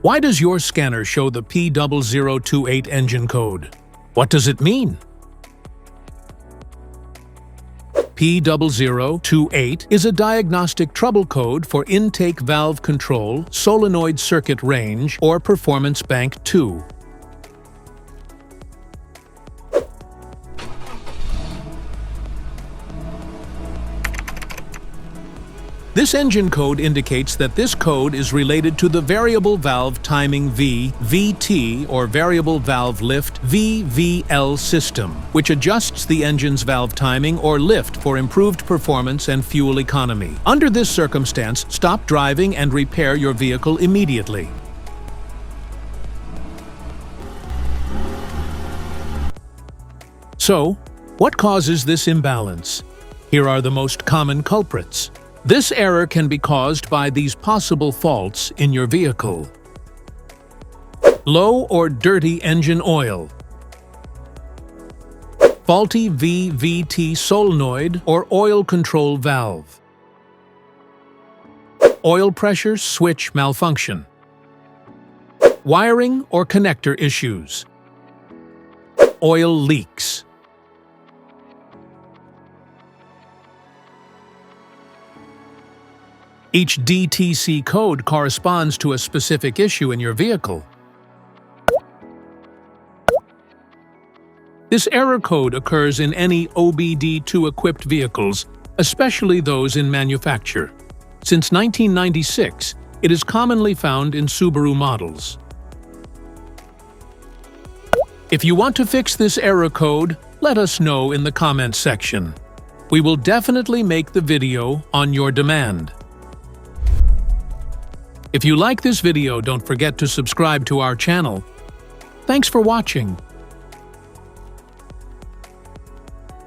Why does your scanner show the P0028 engine code? What does it mean? P0028 is a diagnostic trouble code for intake valve control, solenoid circuit range, or performance bank 2. This engine code indicates that this code is related to the variable valve timing VT or variable valve lift VVL system, which adjusts the engine's valve timing or lift for improved performance and fuel economy. Under this circumstance, stop driving and repair your vehicle immediately. So, what causes this imbalance? Here are the most common culprits. This error can be caused by these possible faults in your vehicle. Low or dirty engine oil. Faulty VVT solenoid or oil control valve. Oil pressure switch malfunction. Wiring or connector issues. Oil leaks. Each DTC code corresponds to a specific issue in your vehicle. This error code occurs in any OBD2-equipped vehicles, especially those in manufacture. Since 1996, it is commonly found in Subaru models. If you want to fix this error code, let us know in the comments section. We will definitely make the video on your demand. If you like this video, don't forget to subscribe to our channel. Thanks for watching.